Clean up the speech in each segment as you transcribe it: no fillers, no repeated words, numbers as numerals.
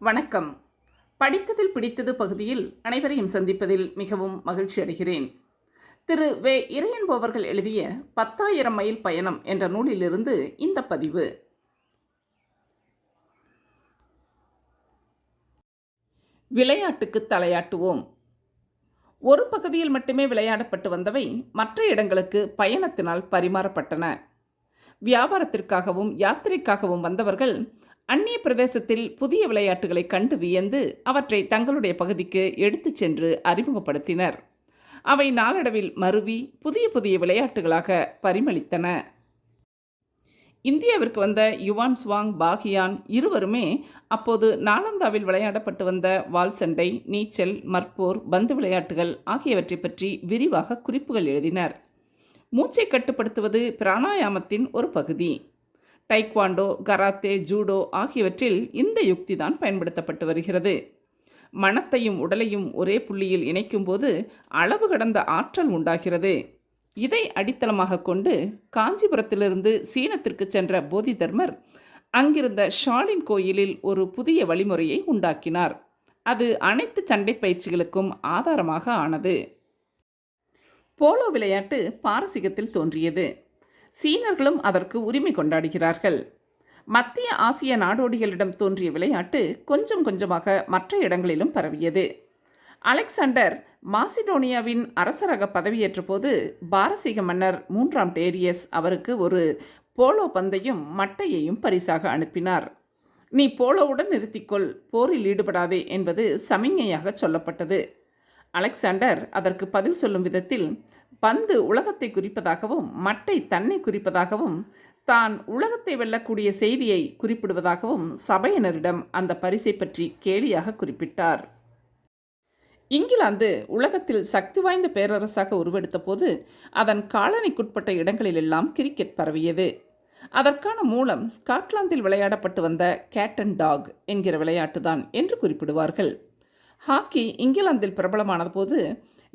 வணக்கம். படித்ததில் பிடித்தது பகுதியில் அனைவரையும் சந்திப்பதில் மிகவும் மகிழ்ச்சி அடைகிறேன். திரு வே. இறையன்பு அவர்கள் எழுதிய 10,000 மைல் பயணம் என்ற நூலிலிருந்து இந்த பதிவு. விளையாட்டுக்கு தலையாட்டுவோம். ஒரு பகுதியில் மட்டுமே விளையாடப்பட்டு வந்தவை மற்ற இடங்களுக்கு பயணத்தினால் பரிமாறப்பட்டன. வியாபாரத்திற்காகவும் யாத்திரைக்காகவும் வந்தவர்கள் அந்நிய பிரதேசத்தில் புதிய விளையாட்டுகளை கண்டு வியந்து அவற்றை தங்களுடைய பகுதிக்கு எடுத்துச் சென்று அறிமுகப்படுத்தினர். அவை நாளடைவில் மருவி புதிய புதிய விளையாட்டுகளாக பரிமளித்தன. இந்தியாவிற்கு வந்த யுவான் சுவாங் பாகியான் இருவருமே அப்போது நாலந்தாவில் விளையாடப்பட்டு வந்த வால் சண்டை, நீச்சல், மற்போர், பந்து விளையாட்டுகள் ஆகியவற்றை பற்றி விரிவாக குறிப்புகள் எழுதினர். மூச்சை கட்டுப்படுத்துவது பிராணாயாமத்தின் ஒரு பகுதி. டைக்வாண்டோ, கராத்தே, ஜூடோ ஆகியவற்றில் இந்த யுக்திதான் பயன்படுத்தப்பட்டு வருகிறது. மனத்தையும் உடலையும் ஒரே புள்ளியில் இணைக்கும் போது அளவு கடந்த ஆற்றல் உண்டாகிறது. இதை அடித்தளமாக கொண்டு காஞ்சிபுரத்திலிருந்து சீனத்திற்கு சென்ற போதி தர்மர் அங்கிருந்த ஷாலின் கோயிலில் ஒரு புதிய வழிமுறையை உண்டாக்கினார். அது அனைத்து சண்டை பயிற்சிகளுக்கும் ஆதாரமாக ஆனது. போலோ விளையாட்டு பாரசீகத்தில் தோன்றியது. சீனர்களும் அதற்கு உரிமை கொண்டாடுகிறார்கள். மத்திய ஆசிய நாடோடிகளிடம் தோன்றிய விளையாட்டு கொஞ்சம் கொஞ்சமாக மற்ற இடங்களிலும் பரவியது. அலெக்சாண்டர் மாசிடோனியாவின் அரசராக பதவியேற்ற போது பாரசீக மன்னர் 3ஆம் டேரியஸ் அவருக்கு ஒரு போலோ பந்தையும் மட்டையையும் பரிசாக அனுப்பினார். நீ போலோவுடன் நிறுத்திக்கொள், போரில் ஈடுபடாதே என்பது சமிஞ்ஞையாக சொல்லப்பட்டது. அலெக்சாண்டர் அதற்கு பதில் சொல்லும் விதத்தில் பந்து உலகத்தை குறிப்பதாகவும் மட்டை தன்னை குறிப்பதாகவும் தான் உலகத்தை வெல்லக்கூடிய செய்தியை குறிப்பிடுவதாகவும் சபையினரிடம் அந்த பரிசை பற்றி கேலியாக குறிப்பிட்டார். இங்கிலாந்து உலகத்தில் சக்தி வாய்ந்த பேரரசாக உருவெடுத்த போது அதன் காலனிக்குட்பட்ட இடங்களிலெல்லாம் கிரிக்கெட் பரவியது. அதற்கான மூலம் ஸ்காட்லாந்தில் விளையாடப்பட்டு வந்த கேட் அண்ட் டாக் என்கிற விளையாட்டுதான் என்று குறிப்பிடுவார்கள். ஹாக்கி இங்கிலாந்தில் பிரபலமான போது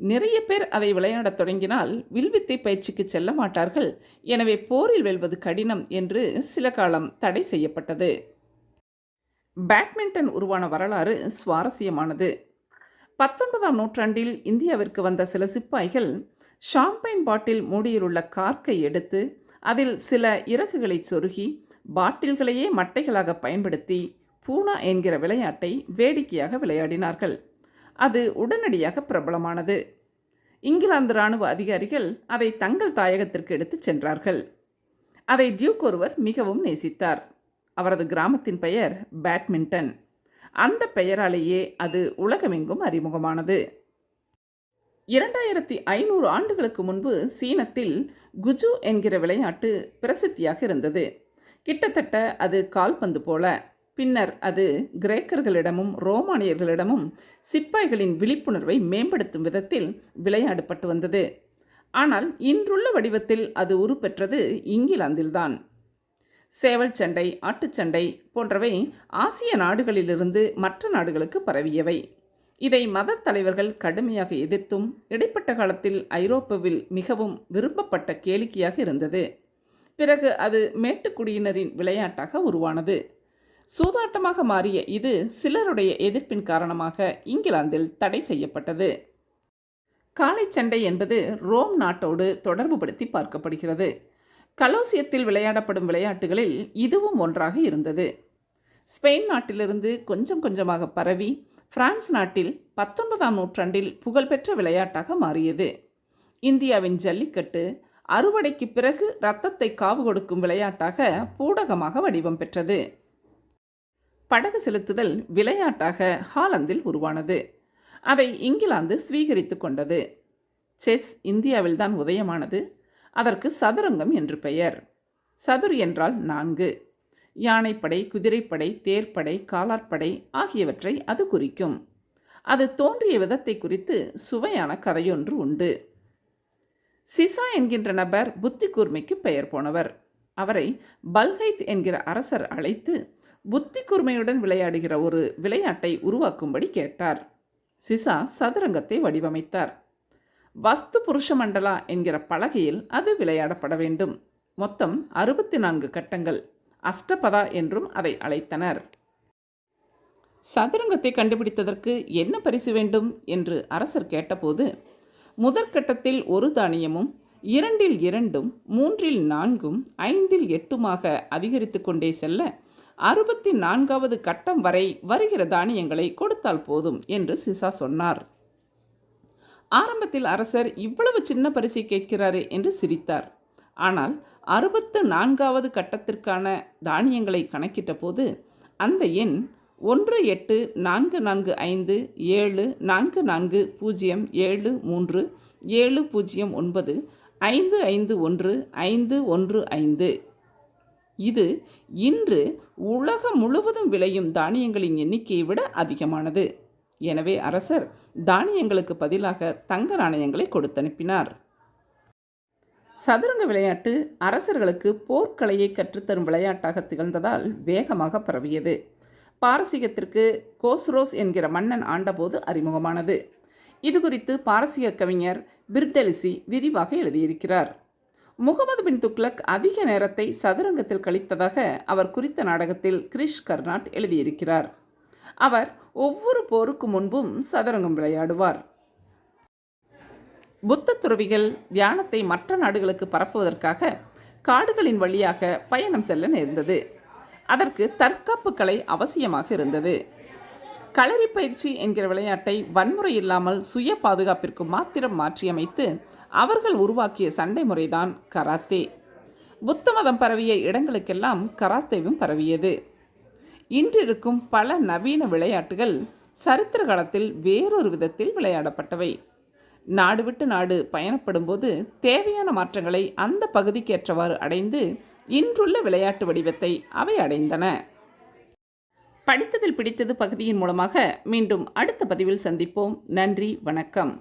நிறைய பேர் அதை விளையாடத் தொடங்கினால் வில்வித்தை பயிற்சிக்கு செல்ல மாட்டார்கள், எனவே போரில் வெல்வது கடினம் என்று சில காலம் தடை செய்யப்பட்டது. பேட்மிண்டன் உருவான வரலாறு சுவாரஸ்யமானது. 19ஆம் நூற்றாண்டில் இந்தியாவிற்கு வந்த சில சிப்பாய்கள் ஷாம்பைன் பாட்டில் மூடியிலுள்ள கார்க்கை எடுத்து அதில் சில இறகுகளை சொருகி பாட்டில்களையே மட்டைகளாக பயன்படுத்தி பூனா என்கிற விளையாட்டை வேடிக்கையாக விளையாடினார்கள். அது உடனடியாக பிரபலமானது. இங்கிலாந்து இராணுவ அதிகாரிகள் அதை தங்கள் தாயகத்திற்கு எடுத்துச் சென்றார்கள். அதை டியூக் ஒருவர் மிகவும் நேசித்தார். அவரது கிராமத்தின் பெயர் பேட்மிண்டன். அந்த பெயராலேயே அது உலகமெங்கும் அறிமுகமானது. 2500 ஆண்டுகளுக்கு முன்பு சீனத்தில் குஜு என்கிற விளையாட்டு பிரசித்தியாக இருந்தது. கிட்டத்தட்ட அது கால்பந்து போல. பின்னர் அது கிரேக்கர்களிடமும் ரோமானியர்களிடமும் சிப்பாய்களின் விழிப்புணர்வை மேம்படுத்தும் விதத்தில் விளையாடப்பட்டு வந்தது. ஆனால் இன்றுள்ள வடிவத்தில் அது உருப்பெற்றது இங்கிலாந்தில்தான். சேவல் சண்டை, ஆட்டுச்சண்டை போன்றவை ஆசிய நாடுகளிலிருந்து மற்ற நாடுகளுக்கு பரவியவை. இதை மத தலைவர்கள் கடுமையாக எதிர்த்தும் இடைப்பட்ட காலத்தில் ஐரோப்பாவில் மிகவும் விரும்பப்பட்ட கேளிக்கையாக இருந்தது. பிறகு அது மேட்டுக்குடியினரின் விளையாட்டாக உருவானது. சூதாட்டமாக மாறிய இது சிலருடைய எதிர்ப்பின் காரணமாக இங்கிலாந்தில் தடை செய்யப்பட்டது. காளை சண்டை என்பது ரோம் நாட்டோடு தொடர்புபடுத்தி பார்க்கப்படுகிறது. கலோசியத்தில் விளையாடப்படும் விளையாட்டுகளில் இதுவும் ஒன்றாக இருந்தது. ஸ்பெயின் நாட்டிலிருந்து கொஞ்சம் கொஞ்சமாக பரவி பிரான்ஸ் நாட்டில் 19ஆம் நூற்றாண்டில் புகழ்பெற்ற விளையாட்டாக மாறியது. இந்தியாவின் ஜல்லிக்கட்டு அறுவடைக்கு பிறகு இரத்தத்தை காவு கொடுக்கும் விளையாட்டாக பூடகமாக வடிவம் பெற்றது. படகு செலுத்துதல் விளையாட்டாக ஹாலந்தில் உருவானது. அதை இங்கிலாந்து ஸ்வீகரித்து கொண்டது. செஸ் இந்தியாவில்தான் உதயமானது. அதற்கு சதுரங்கம் என்று பெயர். சதுர் என்றால் 4. யானைப்படை, குதிரைப்படை, தேர்ப்படை, காலாட்படை ஆகியவற்றை அது குறிக்கும். அது தோன்றிய விதத்தை குறித்து சுவையான கதையொன்று உண்டு. சிசா என்கின்ற நபர் புத்தி கூர்மைக்கு பெயர் போனவர். அவரை பல்கைத் என்கிற அரசர் அழைத்து புத்தி கூர்மையுடன் விளையாடுகிற ஒரு விளையாட்டை உருவாக்கும்படி கேட்டார். சிசா சதுரங்கத்தை வடிவமைத்தார். வஸ்து புருஷ மண்டலா என்கிற பலகையில் அது விளையாடப்பட வேண்டும். மொத்தம் 64 கட்டங்கள். அஷ்டபதா என்றும் அதை அழைத்தனர். சதுரங்கத்தை கண்டுபிடித்ததற்கு என்ன பரிசு வேண்டும் என்று அரசர் கேட்டபோது, முதற்கட்டத்தில் ஒரு தானியமும் 2ல் 2ம் 3ல் 4ம் 5ல் 8மாக அதிகரித்து கொண்டே செல்ல 64வது கட்டம் வரை வருகிற தானியங்களை கொடுத்தால் போதும் என்று சிசா சொன்னார். ஆரம்பத்தில் அரசர் இவ்வளவு சின்ன பரிசை கேட்கிறாரே என்று சிரித்தார். ஆனால் 64வது கட்டத்திற்கான தானியங்களை கணக்கிட்ட போது அந்த எண் 181454745737095515115. இது இன்று உலகம் முழுவதும் விளையும் தானியங்களின் எண்ணிக்கையை விட அதிகமானது. எனவே அரசர் தானியங்களுக்கு பதிலாக தங்க நாணயங்களை கொடுத்தனுப்பினார். சதுரங்க விளையாட்டு அரசர்களுக்கு போர்க்கலையை கற்றுத்தரும் விளையாட்டாக திகழ்ந்ததால் வேகமாக பரவியது. பாரசீகத்திற்கு கோஸ்ரோஸ் என்கிற மன்னன் ஆண்டபோது அறிமுகமானது. இது குறித்து பாரசீக கவிஞர் பிர்தலிசி விரிவாக எழுதியிருக்கிறார். முகமது பின் துக்ளக் அதிக நேரத்தை சதுரங்கத்தில் கழித்ததாக அவர் குறித்த நாடகத்தில் கிரிஷ் கர்னாட் எழுதியிருக்கிறார். அவர் ஒவ்வொரு போருக்கு முன்பும் சதுரங்கம் விளையாடுவார். புத்த துறவிகள் தியானத்தை மற்ற நாடுகளுக்கு பரப்புவதற்காக காடுகளின் வழியாக பயணம் செல்ல நேர்ந்தது. அதற்கு தற்காப்பு கலை அவசியமாக இருந்தது. களரி பயிற்சி என்கிற விளையாட்டை வன்முறை இல்லாமல் சுய பாதுகாப்பிற்கு மாத்திரம் மாற்றியமைத்து அவர்கள் உருவாக்கிய சண்டை முறைதான் கராத்தே. புத்த மதம் பரவிய இடங்களுக்கெல்லாம் கராத்தேவும் பரவியது. இன்றிருக்கும் பல நவீன விளையாட்டுகள் சரித்திர காலத்தில் வேறொரு விதத்தில் விளையாடப்பட்டவை. நாடு விட்டு நாடு பயணப்படும் போது தேவையான மாற்றங்களை அந்த பகுதிக்கேற்றவாறு அடைந்து இன்றுள்ள விளையாட்டு வடிவத்தை அவை அடைந்தன. படித்ததில் பிடித்தது பகுதியின் மூலமாக மீண்டும் அடுத்த பதிவில் சந்திப்போம். நன்றி, வணக்கம்.